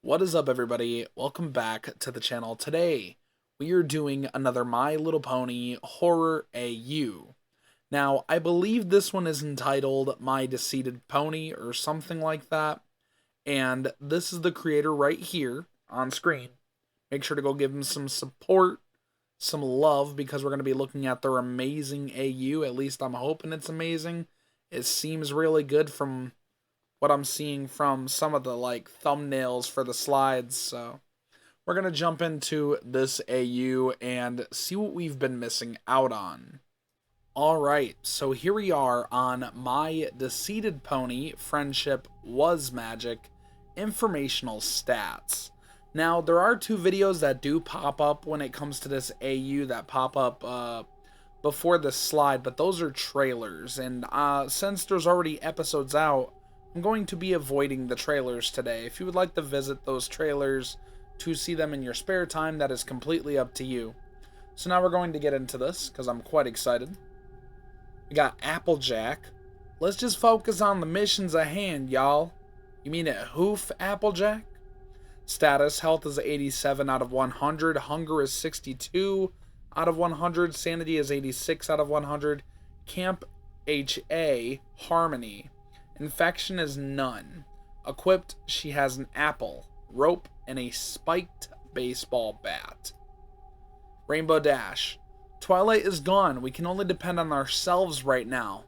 What is up, everybody? Welcome back to the channel. Today we are doing another My Little Pony Horror AU. Now, I believe this one is entitled My Deceited Pony or something like that, and this is the creator right here on screen. Make sure to go give him some support, some love, because we're going to be looking at their amazing AU. At least I'm hoping it's amazing. It seems really good from what I'm seeing from some of the thumbnails for the slides. So we're going to jump into this AU and see what we've been missing out on. Alright, so here we are on My Deceited Pony Friendship Was Magic Informational Stats. Now, there are two videos that do pop up when it comes to this AU that pop up before the slide, but those are trailers. And since there's already episodes out, I'm going to be avoiding the trailers today. If you would like to visit those trailers to see them in your spare time, that is completely up to you. So now we're going to get into this, because I'm quite excited. We got Applejack. Let's just focus on the missions at hand, y'all. You mean it hoof, Applejack? Status, health is 87 out of 100. Hunger is 62 out of 100. Sanity is 86 out of 100. Camp HA, Harmony. Infection is none. Equipped, she has an apple, rope, and a spiked baseball bat. Rainbow Dash. Twilight is gone. We can only depend on ourselves right now.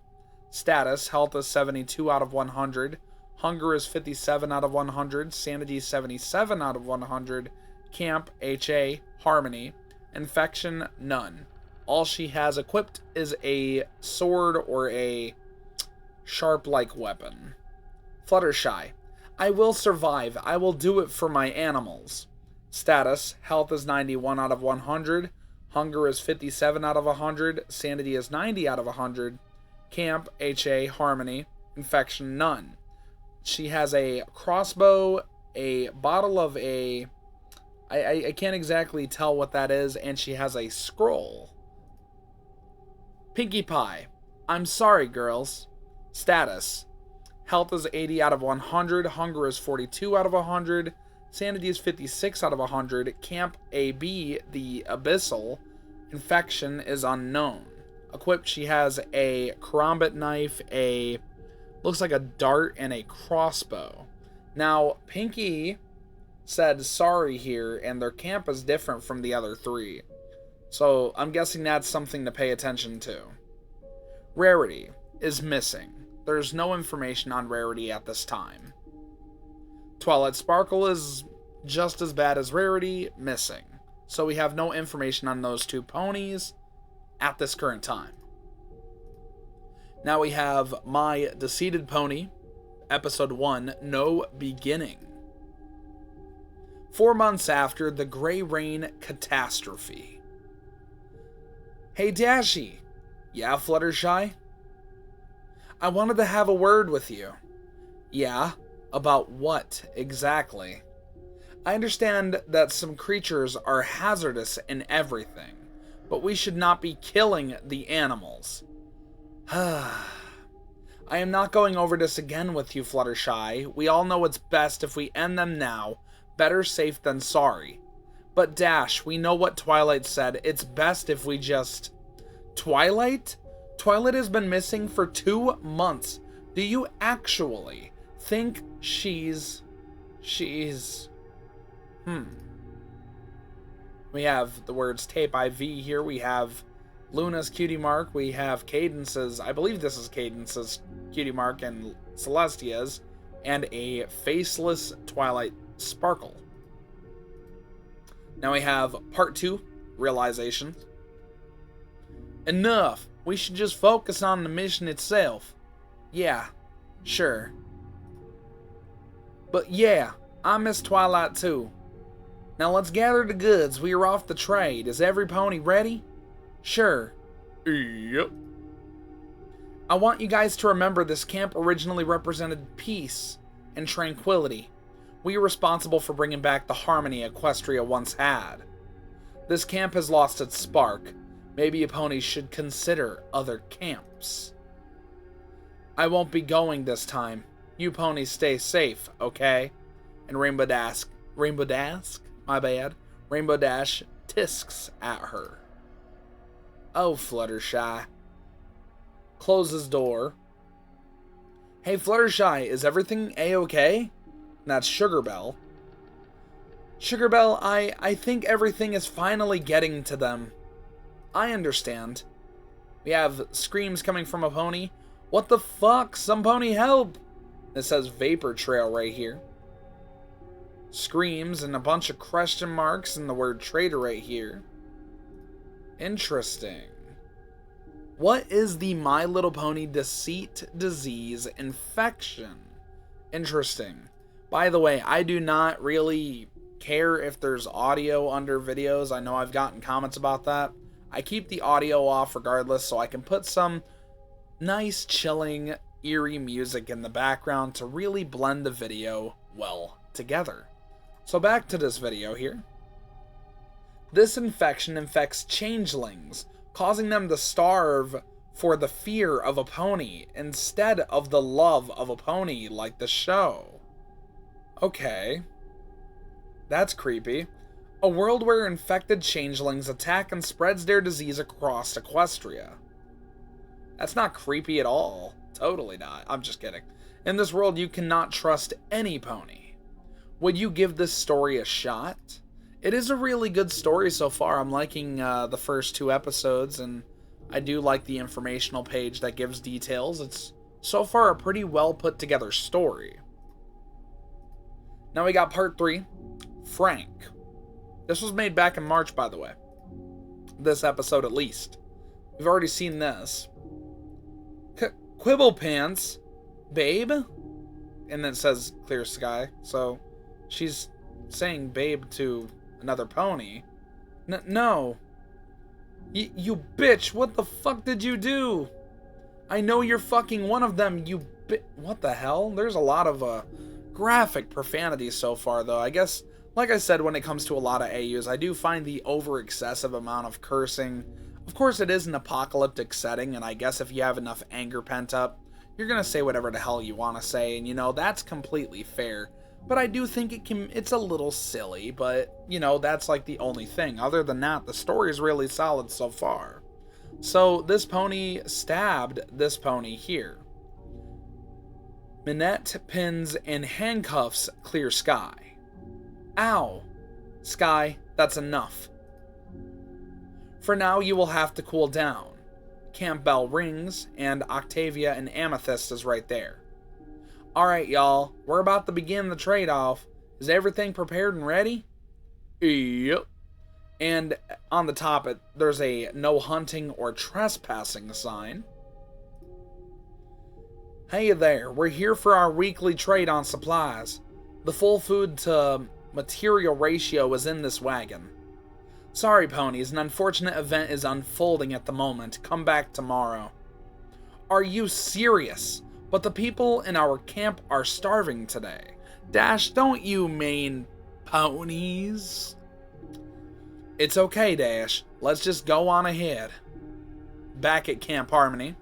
Status, health is 72 out of 100. Hunger is 57 out of 100. Sanity is 77 out of 100. Camp, HA, Harmony. Infection, none. All she has equipped is a sword or a sharp-like weapon. Fluttershy. I will survive. I will do it for my animals. Status, health is 91 out of 100. Hunger is 57 out of 100. Sanity is 90 out of 100. Camp, HA, Harmony. Infection, none. She has a crossbow, a bottle of a... I can't exactly tell what that is, and she has a scroll. Pinkie Pie. I'm sorry, girls. Status. Health is 80 out of 100. Hunger is 42 out of 100. Sanity is 56 out of 100. Camp AB, the Abyssal. Infection is unknown. Equipped, she has a karambit knife, looks like a dart, and a crossbow. Now, Pinkie said sorry here, and their camp is different from the other three. So, I'm guessing that's something to pay attention to. Rarity is missing. There's no information on Rarity at this time. Twilight Sparkle is just as bad as Rarity, missing. So we have no information on those two ponies at this current time. Now we have My Deceited Pony, Episode 1, No Beginning. 4 months after the Gray Rain catastrophe. Hey Dashie. Yeah, Fluttershy? I wanted to have a word with you. Yeah? About what, exactly? I understand that some creatures are hazardous in everything, but we should not be killing the animals. I am not going over this again with you, Fluttershy. We all know it's best if we end them now. Better safe than sorry. But Dash, we know what Twilight said. It's best if we just... Twilight? Twilight has been missing for 2 months. Do you actually think she's... We have the words Tape IV here. We have Luna's cutie mark. We have Cadence's... I believe this is Cadence's cutie mark and Celestia's. And a faceless Twilight Sparkle. Now we have Part 2, Realization. Enough! We should just focus on the mission itself. Yeah, sure. But yeah, I miss Twilight too. Now let's gather the goods. We are off the trade. Is every pony ready? Sure. Yep. I want you guys to remember this camp originally represented peace and tranquility. We are responsible for bringing back the harmony Equestria once had. This camp has lost its spark. Maybe you ponies should consider other camps. I won't be going this time. You ponies stay safe, okay? And Rainbow Rainbow Dash, my bad. Rainbow Dash tisks at her. Oh, Fluttershy. Closes door. Hey, Fluttershy, is everything A-okay? That's Sugarbell. Sugarbell, I think everything is finally getting to them. I understand. We have screams coming from a pony. What the fuck? Some pony help! It says Vapor Trail right here. Screams and a bunch of question marks and the word traitor right here. Interesting. What is the My Little Pony deceit disease infection? Interesting. By the way, I do not really care if there's audio under videos. I know I've gotten comments about that. I keep the audio off regardless so I can put some nice, chilling, eerie music in the background to really blend the video well together. So back to this video here. This infection infects changelings, causing them to starve for the fear of a pony instead of the love of a pony like the show. Okay. That's creepy. A world where infected changelings attack and spreads their disease across Equestria. That's not creepy at all. Totally not. I'm just kidding. In this world, you cannot trust any pony. Would you give this story a shot? It is a really good story so far. I'm liking the first 2 episodes, and I do like the informational page that gives details. It's so far a pretty well put together story. Now we got part 3, Frank. This was made back in March, by the way. This episode at least. We've already seen this. Quibble Pants, babe? And then it says clear sky, so she's saying babe to another pony. No. You bitch, what the fuck did you do? I know you're fucking one of them, you what the hell? There's a lot of graphic profanity so far, though. I guess, like I said, when it comes to a lot of AUs, I do find the over-excessive amount of cursing. Of course, it is an apocalyptic setting, and I guess if you have enough anger pent up, you're gonna say whatever the hell you want to say, and you know, that's completely fair. But I do think it's a little silly, but, you know, that's like the only thing. Other than that, the story is really solid so far. So, this pony stabbed this pony here. Minette pins and handcuffs Clear Sky. Ow. Sky, that's enough. For now, you will have to cool down. Camp Bell rings, and Octavia and Amethyst is right there. Alright, y'all, we're about to begin the trade-off. Is everything prepared and ready? Yep. And on the top, there's a no hunting or trespassing sign. Hey there, we're here for our weekly trade on supplies. The full food to material ratio is in this wagon. Sorry, ponies, an unfortunate event is unfolding at the moment. Come back tomorrow. Are you serious? But the people in our camp are starving today. Dash, don't you mean ponies? It's okay, Dash. Let's just go on ahead. Back at Camp Harmony.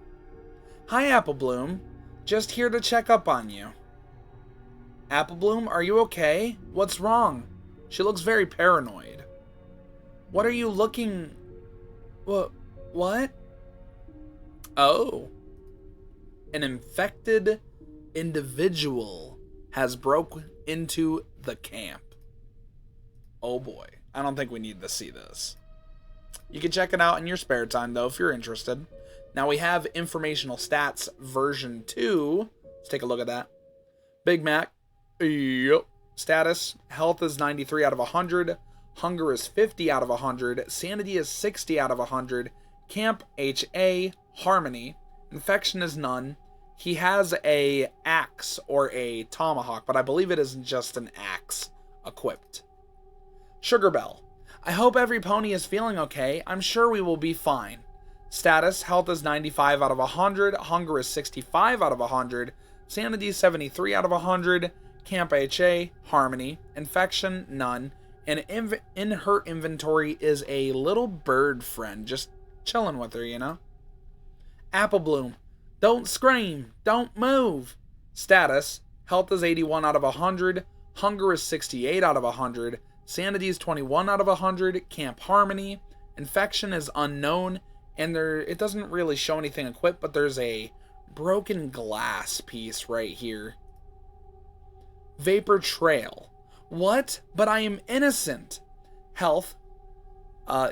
Hi, Apple Bloom. Just here to check up on you. Apple Bloom, are you okay? What's wrong? She looks very paranoid. What are you looking... What? Oh. An infected individual has broke into the camp. Oh boy. I don't think we need to see this. You can check it out in your spare time, though, if you're interested. Now we have Informational Stats version 2. Let's take a look at that. Big Mac. Yep. Status. Health is 93 out of 100. Hunger is 50 out of 100. Sanity is 60 out of 100. Camp HA. Harmony. Infection is none. He has a axe or a tomahawk, but I believe it is just an axe equipped. Sugarbell. I hope every pony is feeling okay. I'm sure we will be fine. Status. Health is 95 out of 100. Hunger is 65 out of 100. Sanity is 73 out of 100. Camp HA. Harmony. Infection. None. And in her inventory is a little bird friend. Just chilling with her, you know? Apple Bloom. Don't scream. Don't move. Status. Health is 81 out of 100. Hunger is 68 out of 100. Sanity is 21 out of 100. Camp Harmony. Infection is unknown. And it doesn't really show anything equipped, but there's a broken glass piece right here. Vapor Trail. What? But I am innocent. Health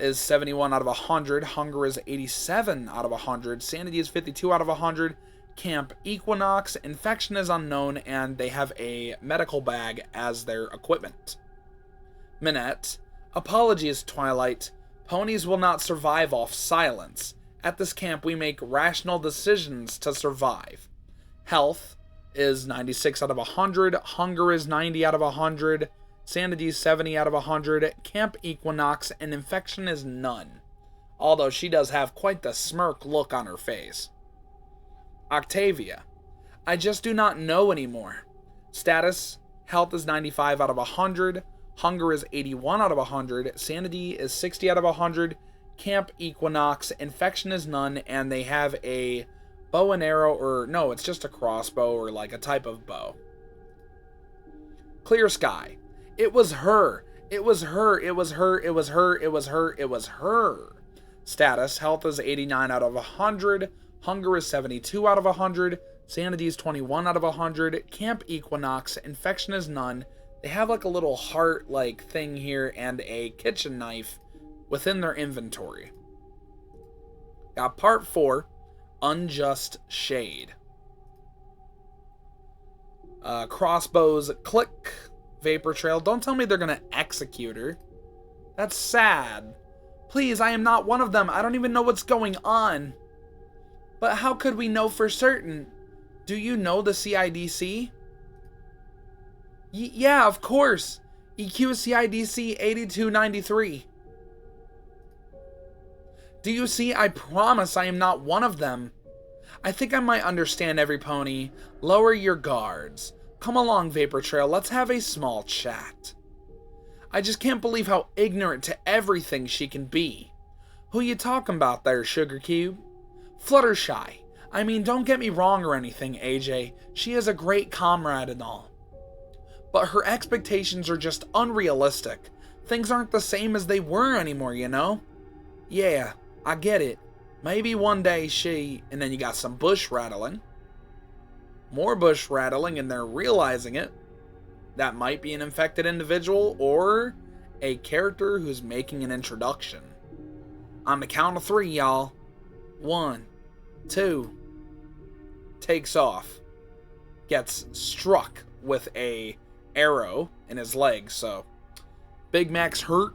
is 71 out of 100. Hunger is 87 out of 100. Sanity is 52 out of 100. Camp Equinox. Infection is unknown, and they have a medical bag as their equipment. Minette. Apologies, Twilight. Ponies will not survive off silence. At this camp, we make rational decisions to survive. Health is 96 out of 100. Hunger is 90 out of 100. Sanity is 70 out of 100. Camp Equinox, and infection is none. Although she does have quite the smirk look on her face. Octavia. I just do not know anymore. Status. Health is 95 out of 100. Hunger is 81 out of 100. Sanity is 60 out of 100. Camp Equinox. Infection is none. And they have a bow and arrow. Or no, it's just a crossbow or like a type of bow. Clear Sky. It was her. It was her. It was her. It was her. It was her. It was her. Status. Health is 89 out of 100. Hunger is 72 out of 100. Sanity is 21 out of 100. Camp Equinox. Infection is none. They have like a little heart-like thing here and a kitchen knife within their inventory. Got part 4, Unjust Shade. Crossbows, click. Vapor Trail. Don't tell me they're going to execute her. That's sad. Please, I am not one of them. I don't even know what's going on. But how could we know for certain? Do you know the CIDC? Yeah, of course. EQ CIDC 8293. Do you see? I promise I am not one of them. I think I might understand every pony. Lower your guards. Come along, Vapor Trail. Let's have a small chat. I just can't believe how ignorant to everything she can be. Who you talking about there, Sugar Cube? Fluttershy. I mean, don't get me wrong or anything, AJ. She is a great comrade and all. But her expectations are just unrealistic. Things aren't the same as they were anymore, you know? Yeah, I get it. Maybe one day she... And then you got some bush rattling. More bush rattling, and they're realizing it. That might be an infected individual or a character who's making an introduction. On the count of 3, y'all. 1, 2. Takes off. Gets struck with a arrow in his leg, so Big Mac's hurt.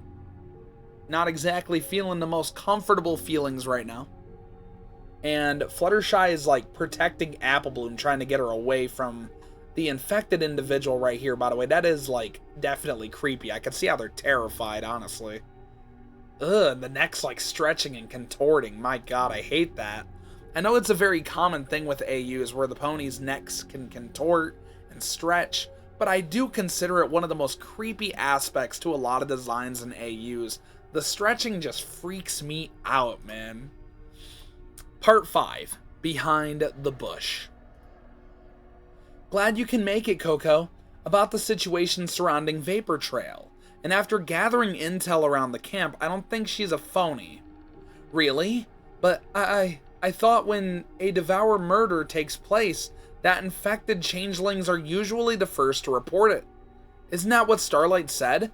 Not exactly feeling the most comfortable feelings right now. And Fluttershy is like protecting Apple Bloom, trying to get her away from the infected individual right here. By the way, that is like definitely creepy. I can see how they're terrified, honestly. Ugh, the neck's like stretching and contorting. My god, I hate that. I know it's a very common thing with AUs where the ponies' necks can contort and stretch, but I do consider it one of the most creepy aspects to a lot of designs in AUs. The stretching just freaks me out, man. Part 5, Behind the Bush. Glad you can make it, Coco. About the situation surrounding Vapor Trail. And after gathering intel around the camp, I don't think she's a phony. Really? But I thought when a Devour murder takes place, that infected changelings are usually the first to report it. Isn't that what Starlight said?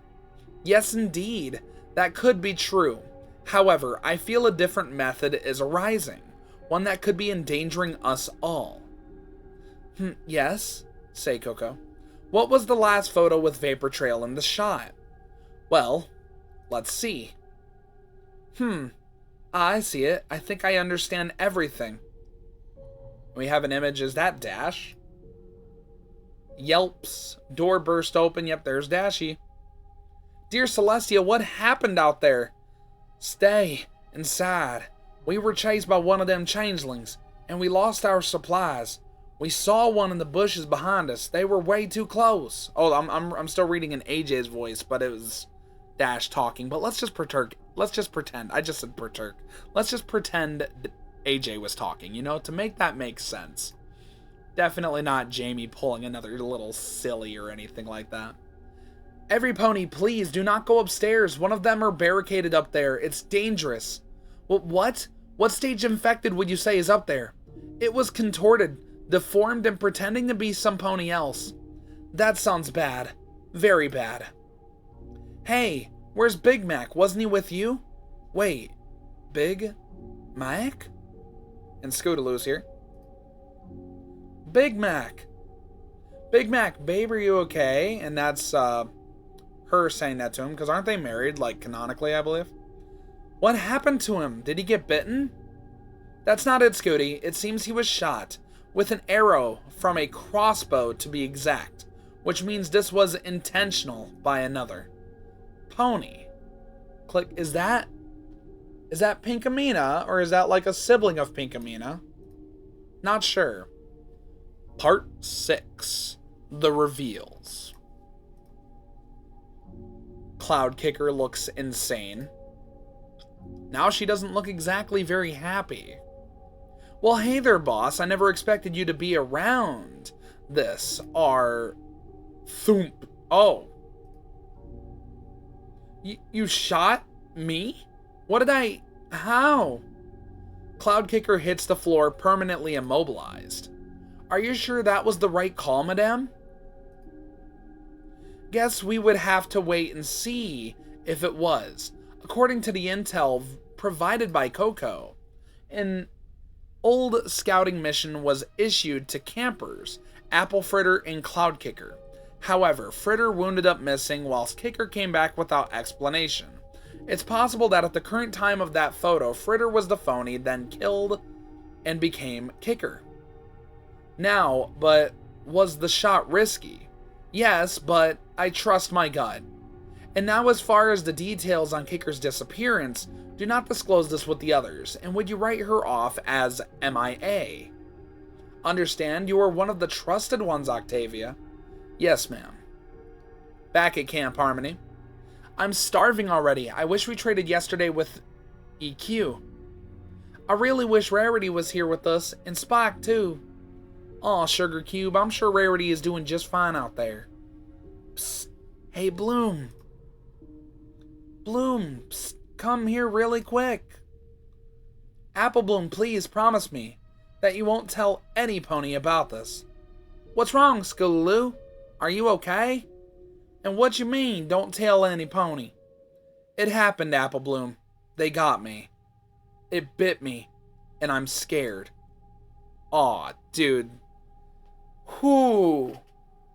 Yes, indeed. That could be true. However, I feel a different method is arising. One that could be endangering us all. Yes? Say Coco. What was the last photo with Vapor Trail in the shot? Well, let's see. I see it. I think I understand everything. We have an image. Is that Dash? Yelps. Door burst open. Yep, there's Dashy. Dear Celestia, what happened out there? Stay inside. We were chased by one of them changelings, and we lost our supplies. We saw one in the bushes behind us. They were way too close. Oh, I'm still reading in AJ's voice, but it was Dash talking. But let's just pretend. I just said Let's just pretend AJ was talking, you know, to make that make sense. Definitely not Jxmie pulling another little silly or anything like that. Every pony, please do not go upstairs. One of them are barricaded up there. It's dangerous. What? What stage infected would you say is up there? It was contorted, deformed, and pretending to be some pony else. That sounds bad. Very bad. Hey, where's Big Mac? Wasn't he with you? Wait, Big Mac? And Scootaloo's here. Big Mac. Big Mac, babe, are you okay? And that's, her saying that to him, because aren't they married, like, canonically, I believe? What happened to him? Did he get bitten? That's not it, Scooty. It seems he was shot with an arrow from a crossbow, to be exact, which means this was intentional by another pony. Click. Is that Pinkamena, or is that like a sibling of Pinkamena? Not sure. Part 6. The reveals. Cloud Kicker looks insane. Now she doesn't look exactly very happy. Well, hey there, boss. I never expected you to be around this. Thump. Oh. You shot me? What did I... How? Cloud Kicker hits the floor, permanently immobilized. Are you sure that was the right call, madame? Guess we would have to wait and see if it was. According to the intel provided by Coco, an old scouting mission was issued to campers, Apple Fritter and Cloud Kicker. However, Fritter wounded up missing whilst Kicker came back without explanation. It's possible that at the current time of that photo, Fritter was the phony, then killed and became Kicker. Now, but was the shot risky? Yes, but I trust my gut. And now as far as the details on Kicker's disappearance, do not disclose this with the others, and would you write her off as MIA? Understand, you are one of the trusted ones, Octavia. Yes, ma'am. Back at Camp Harmony. I'm starving already. I wish we traded yesterday with EQ. I really wish Rarity was here with us, and Spike too. Aw, Sugar Cube, I'm sure Rarity is doing just fine out there. Psst. Hey, Bloom. Bloom, psst, come here really quick. Apple Bloom, please promise me that you won't tell any pony about this. What's wrong, Scootaloo? Are you okay? And what you mean, don't tell any pony? It happened, Apple Bloom. They got me. It bit me, and I'm scared. Aw, dude. Whew.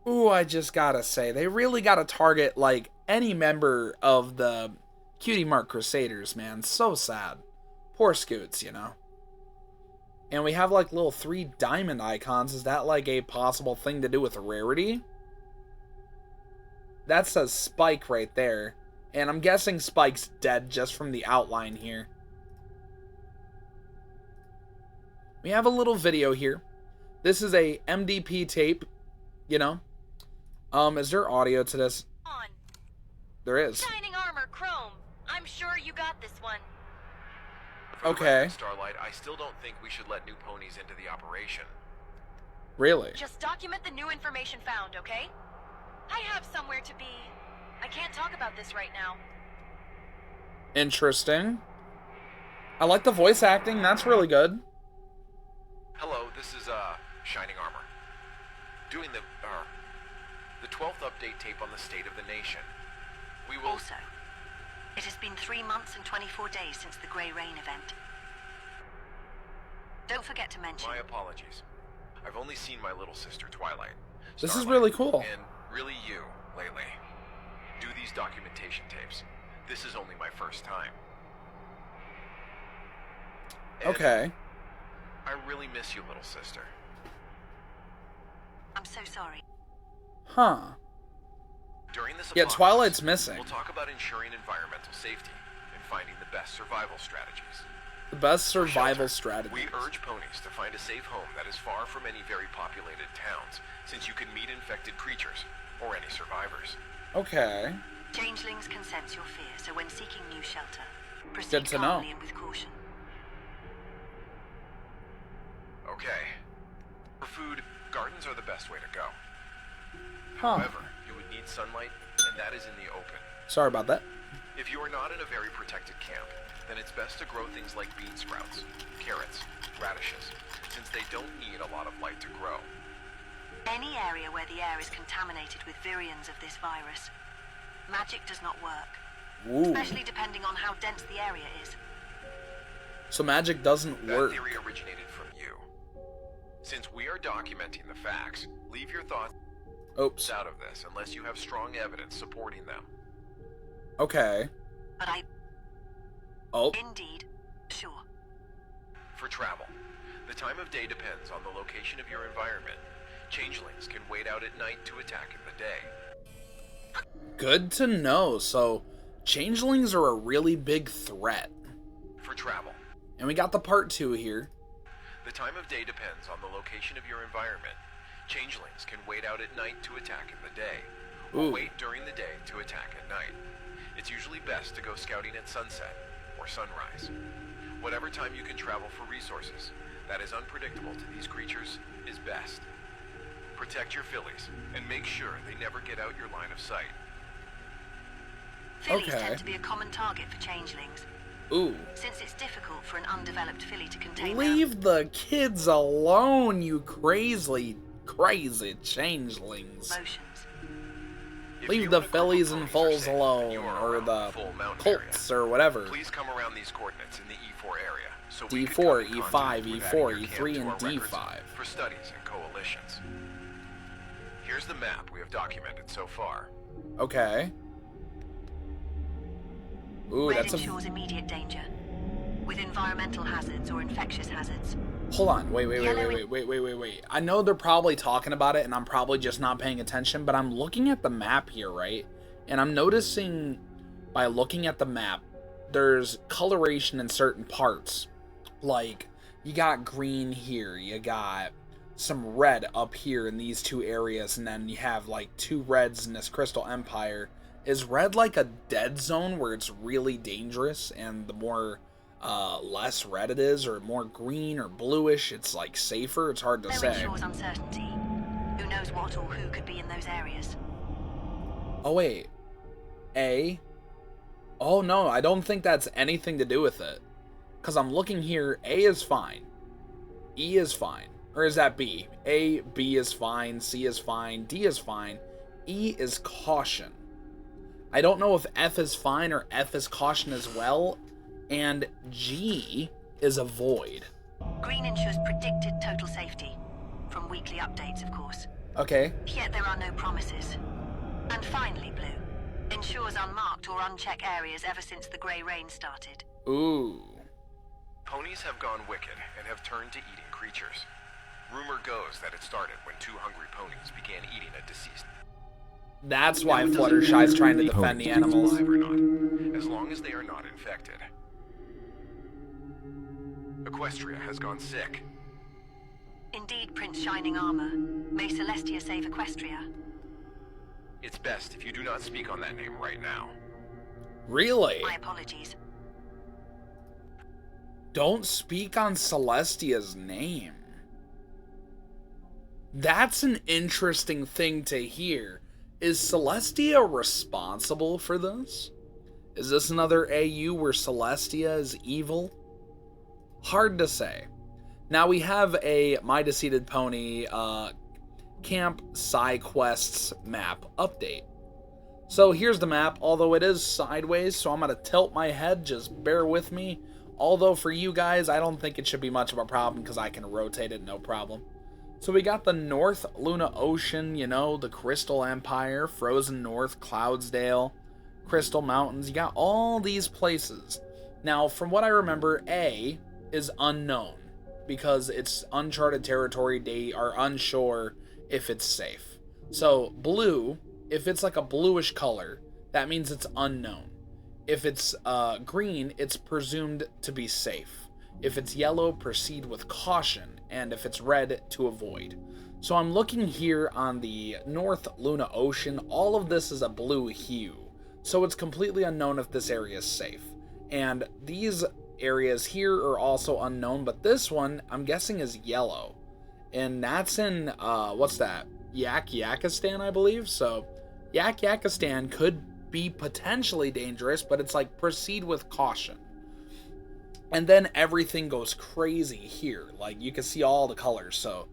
Ooh, I just gotta say, they really gotta target, like, any member of the Cutie Mark Crusaders, man. So sad. Poor Scoots, you know. And we have, like, little 3 diamond icons. Is that, like, a possible thing to do with Rarity? That says Spike right there. And I'm guessing Spike's dead just from the outline here. We have a little video here. This is a MDP tape, you know. Is there audio to this? On. There is. Shining armor, Chrome. I'm sure you got this one. Okay. Starlight, I still don't think we should let new ponies into the operation. Really? Just document the new information found, okay? I have somewhere to be. I can't talk about this right now. Interesting. I like the voice acting. That's really good. Hello, this is, Shining Armor. Doing the 12th update tape on the state of the nation. We will... Also, it has been 3 months and 24 days since the Grey Rain event. Don't forget to mention... My apologies. I've only seen my little sister, Twilight. This is really cool. And really you, lately. Do these documentation tapes. This is only my first time. And okay. I really miss you, little sister. I'm so sorry. Huh. During this Yeah, Twilight's missing. We'll talk about ensuring environmental safety and finding the best survival strategies. The best survival Shelter, strategy. we urge ponies to find a safe home that is far from any very populated towns, since you can meet infected creatures, or any survivors. Okay. Changelings can sense your fear, so when seeking new shelter, proceed Good to know. calmly and with caution. Okay. For food, Gardens are the best way to go. Huh. However, you would need sunlight, and that is in the open. Sorry about that. If you are not in a very protected camp, then it's best to grow things like bean sprouts, carrots, radishes, since they don't need a lot of light to grow. Any area where the air is contaminated with virions of this virus, magic does not work. Ooh. Especially depending on how dense the area is. So magic doesn't That work. theory originated from you. Since we are documenting the facts, leave your thoughts Oops. out of this unless you have strong evidence supporting them. Okay. But Oh. indeed, sure. For travel, the time of day depends on the location of your environment. Changelings can wait out at night to attack in the day. Good to know. So, changelings are a really big threat. For travel, And we got the part 2 here. the time of day depends on the location of your environment. Changelings can wait out at night to attack in the day, or Ooh. wait during the day to attack at night. It's usually best to go scouting at sunset or sunrise. Whatever time you can travel for resources that is unpredictable to these creatures is best. Protect your fillies, and make sure they never get out your line of sight. Fillies Okay. tend to be a common target for changelings, Ooh. since it's difficult for an undeveloped filly to contain Leave the kids alone, you crazy changelings. their emotions. If Leave you the and a group of fillies and ponies are foals safe, and alone, you are or around the full mountain area, colts, or whatever. please come around these coordinates in the E4 area, so we can D4, come in E5, contact with E4, adding your E3, camp to and our records D5. for studies and coalitions. Here's the map we have documented so far. Okay. Ooh, Red that's a... ensures immediate danger, with environmental hazards or infectious hazards. Hold on, wait. Yellow I know they're probably talking about it, and I'm probably just not paying attention, but I'm looking at the map here, right? And I'm noticing, by looking at the map, there's coloration in certain parts. Like, you got green here, you got some red up here in these two areas, and then you have, like, 2 reds in this Crystal Empire. Is red like a dead zone where it's really dangerous, and the more less red it is, or more green or bluish, it's like safer? It's hard to Yellow say. ensures uncertainty. Who knows what or who could be in those areas? Oh wait, A? Oh no, I don't think that's anything to do with it. Because I'm looking here, A is fine. E is fine. Or is that B? A, B is fine, C is fine, D is fine. E is caution. I don't know if F is fine or F is caution as well. And G is avoid. Green ensures predicted total safety, from weekly updates, of course. Okay. Yet there are no promises. And finally, blue ensures unmarked or unchecked areas ever since the Grey Rain started. Ooh. Ponies have gone wicked and have turned to eating creatures. Rumor goes that it started when 2 hungry ponies began eating a deceased. That's why Fluttershy's trying to defend the animals. Alive or not, as long as they are not infected. Equestria has gone sick. Indeed, Prince Shining Armor. May Celestia save Equestria. It's best if you do not speak on that name right now. Really? My apologies. Don't speak on Celestia's name. That's an interesting thing to hear. Is Celestia responsible for this? Is this another AU where Celestia is evil? Hard to say. Now we have a My Deceited Pony Camp Side Quests map update. So here's the map, although it is sideways, so I'm going to tilt my head, just bear with me. Although for you guys, I don't think it should be much of a problem because I can rotate it, no problem. So we got the North Luna Ocean, you know, the Crystal Empire, Frozen North, Cloudsdale, Crystal Mountains. You got all these places. Now, from what I remember, A is unknown because it's uncharted territory. They are unsure if it's safe. So blue, if it's like a bluish color, that means it's unknown. If it's green, it's presumed to be safe. If it's yellow, proceed with caution, and if it's red, to avoid. So I'm looking here on the North Luna Ocean. All of this is a blue hue, so it's completely unknown if this area is safe. And these areas here are also unknown, but this one, I'm guessing, is yellow. and that's in, what's that? Yakistan, I believe. So, Yakistan could be potentially dangerous, but it's like, proceed with caution. And then everything goes crazy here. Like, you can see all the colors. So,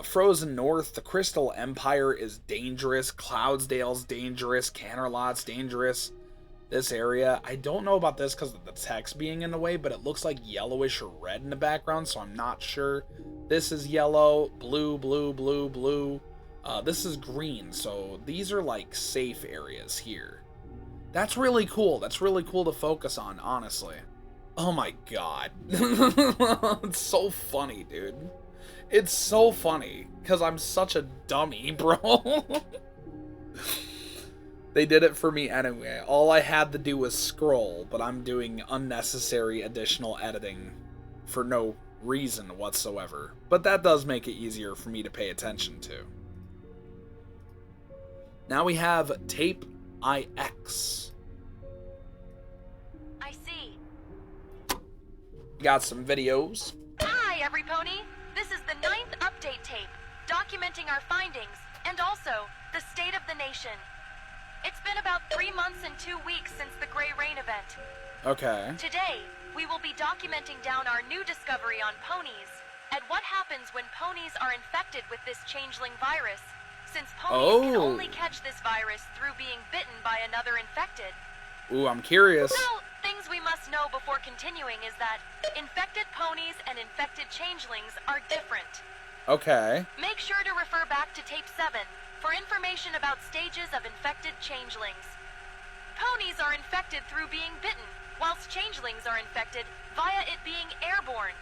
Frozen North, the Crystal Empire is dangerous. Cloudsdale's dangerous. Canterlot's dangerous. This area, I don't know about this because of the text being in the way, but it looks like yellowish or red in the background, so I'm not sure. This is yellow, blue, blue, blue, blue. This is green, so these are like safe areas here. That's really cool. That's really cool to focus on, honestly. Oh my god. It's so funny, dude. It's so funny, because I'm such a dummy, bro. They did it for me anyway. All I had to do was scroll, but I'm doing unnecessary additional editing for no reason whatsoever. But that does make it easier for me to pay attention to. Now we have Tape IX. I see. Got some videos. Hi, every pony. This is the 9th update tape, documenting our findings, and also the state of the nation. It's been about 3 months and 2 weeks since the Grey Rain event. Okay. Today, we will be documenting down our new discovery on ponies, and what happens when ponies are infected with this changeling virus, since ponies can only catch this virus through being bitten by another infected. Ooh, I'm curious. So, things we must know before continuing is that infected ponies and infected changelings are different. Okay. Make sure to refer back to tape 7 for information about stages of infected changelings. Ponies are infected through being bitten, whilst changelings are infected via it being airborne.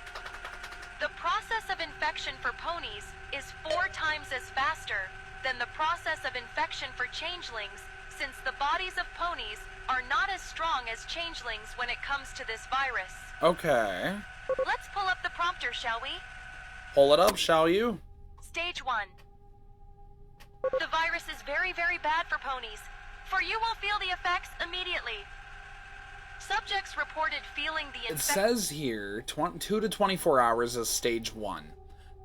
The process of infection for ponies is 4 times as faster than the process of infection for changelings, since the bodies of ponies are not as strong as changelings when it comes to this virus. Okay. Let's pull up the prompter, shall we? Pull it up, shall you? Stage 1. The virus is very, very bad for ponies, for you will feel the effects immediately. Subjects reported feeling the It says here, 2 to 24 hours is stage 1.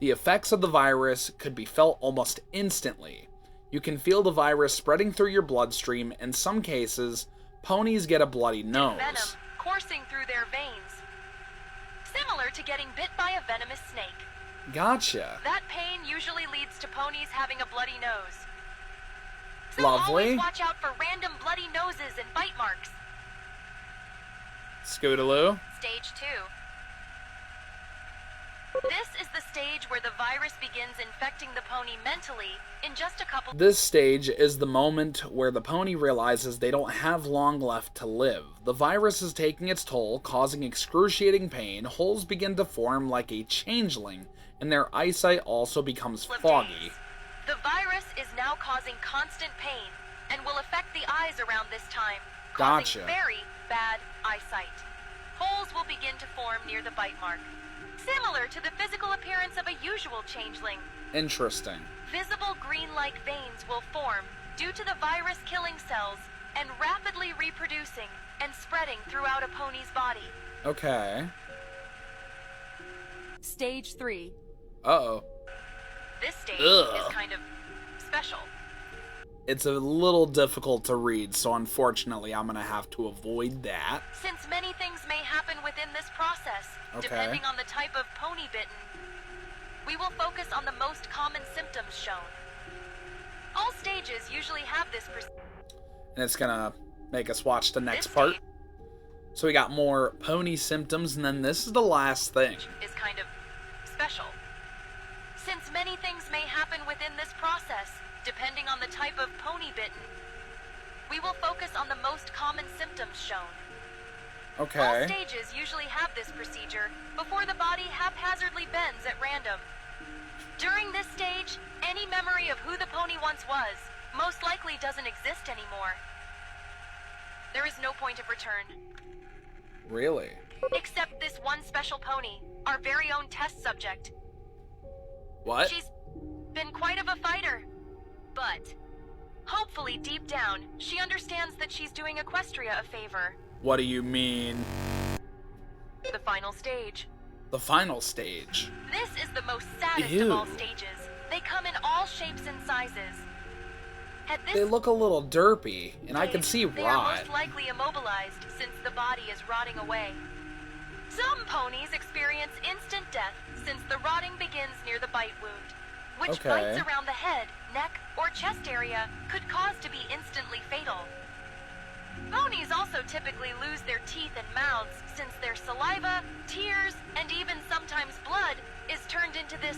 The effects of the virus could be felt almost instantly. You can feel the virus spreading through your bloodstream. In some cases, ponies get a bloody nose. Venom coursing through their veins, similar to getting bit by a venomous snake. Gotcha. That pain usually leads to ponies having a bloody nose. So Lovely. always watch out for random bloody noses and bite marks. Scootaloo. Stage 2. This is the stage where the virus begins infecting the pony mentally in just a couple... This stage is the moment where the pony realizes they don't have long left to live. The virus is taking its toll, causing excruciating pain. Holes begin to form like a changeling, and their eyesight also becomes foggy. The virus is now causing constant pain and will affect the eyes around this time, causing very bad eyesight. Holes will begin to form near the bite mark, similar to the physical appearance of a usual changeling. Interesting. Visible green-like veins will form due to the virus-killing cells and rapidly reproducing and spreading throughout a pony's body. Okay. Stage 3. Uh-oh. This stage is kind of special. It's a little difficult to read, so unfortunately I'm gonna have to avoid that. Since many things may happen within this process, depending on the type of pony bitten, we will focus on the most common symptoms shown. All stages usually have this and it's gonna make us watch the next part. So we got more pony symptoms, and then this is the last thing. Is kind of special. Since many things may happen within this process, depending on the type of pony bitten, we will focus on the most common symptoms shown. Okay. All stages usually have this procedure before the body haphazardly bends at random. During this stage, any memory of who the pony once was most likely doesn't exist anymore. There is no point of return. Really? Except this one special pony, our very own test subject. What? She's been quite of a fighter, but hopefully deep down, she understands that she's doing Equestria a favor. What do you mean? The final stage. The final stage. This is the most saddest of all stages. They come in all shapes and sizes. At this They look a little derpy, and I can stage, see they are rot. most likely immobilized since the body is rotting away. Some ponies experience instant death since the rotting begins near the bite wound, which bites around the head, neck, or chest area could cause to be instantly fatal. Ponies also typically lose their teeth and mouths since their saliva, tears, and even sometimes blood is turned into this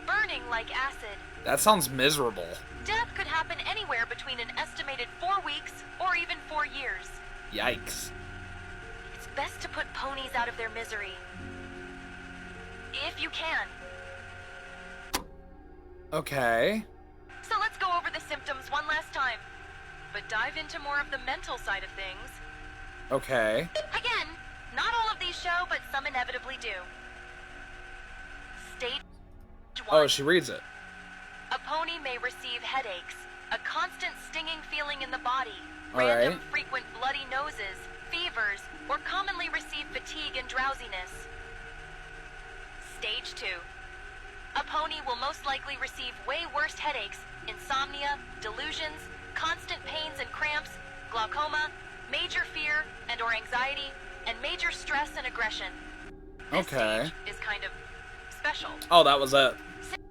burning like acid. That sounds miserable. Death could happen anywhere between an estimated 4 weeks or even 4 years. Yikes. It's best to put ponies out of their misery. If you can. Okay. So let's go over the symptoms one last time, but dive into more of the mental side of things. Okay. Again, not all of these show, but some inevitably do. Stage 1. Oh, she reads it. A pony may receive headaches, a constant stinging feeling in the body, All random right. frequent bloody noses, fevers, or commonly receive fatigue and drowsiness. Stage 2. A pony will most likely receive way worse headaches, insomnia, delusions, constant pains and cramps, glaucoma, major fear and or anxiety, and major stress and aggression. This Okay. stage is kind of special. Oh, that was it.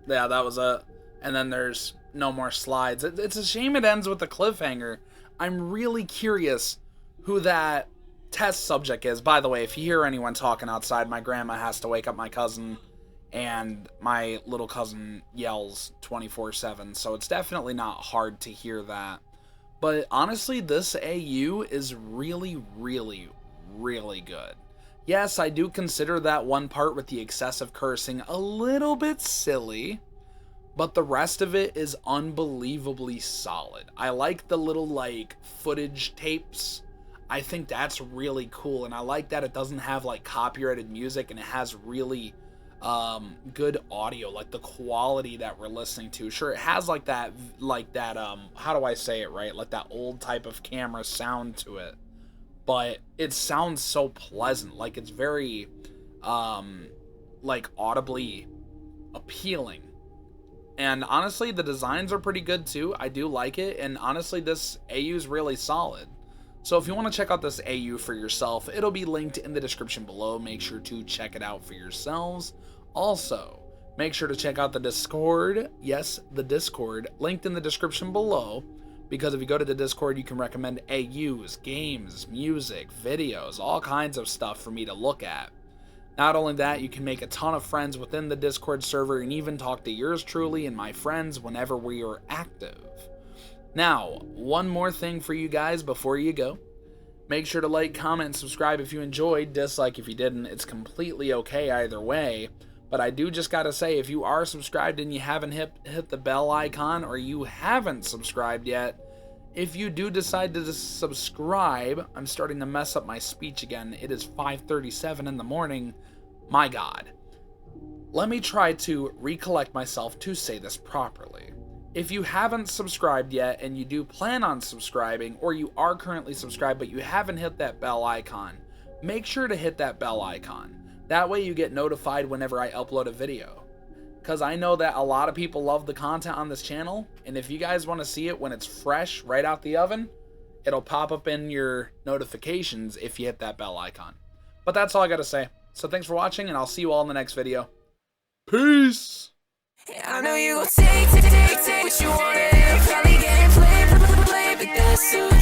Yeah, that was it. And then there's no more slides. It's a shame it ends with a cliffhanger. I'm really curious who that test subject is. By the way, if you hear anyone talking outside, my grandma has to wake up my cousin, and my little cousin yells 24/7, so it's definitely not hard to hear that. But honestly, this AU is really, really, really good. Yes, I do consider that one part with the excessive cursing a little bit silly, but the rest of it is unbelievably solid. I like the little, like, footage tapes. I think that's really cool, and I like that it doesn't have, like, copyrighted music, and it has really good audio, like the quality that we're listening to. Sure, it has like that how do I say it right, like that old type of camera sound to it, but it sounds so pleasant, like it's very like audibly appealing. And honestly, the designs are pretty good too. I do like it, and honestly, this AU is really solid. So if you want to check out this AU for yourself, it'll be linked in the description below. Make sure to check it out for yourselves. Also, make sure to check out the Discord. Yes, the Discord, linked in the description below. Because if you go to the Discord, you can recommend AUs, games, music, videos, all kinds of stuff for me to look at. Not only that, you can make a ton of friends within the Discord server and even talk to yours truly and my friends whenever we are active. Now, one more thing for you guys before you go. Make sure to like, comment, and subscribe if you enjoyed. Dislike if you didn't. It's completely okay either way. But I do just gotta say, if you are subscribed and you haven't hit the bell icon, or you haven't subscribed yet, if you do decide to subscribe, I'm starting to mess up my speech again. It is 5:37 in the morning. My God. Let me try to recollect myself to say this properly. If you haven't subscribed yet and you do plan on subscribing, or you are currently subscribed but you haven't hit that bell icon, make sure to hit that bell icon. That way you get notified whenever I upload a video. Because I know that a lot of people love the content on this channel, and if you guys want to see it when it's fresh right out the oven, it'll pop up in your notifications if you hit that bell icon. But that's all I gotta say. So thanks for watching, and I'll see you all in the next video. Peace! I know you gon' take what you want, and probably getting played, but that's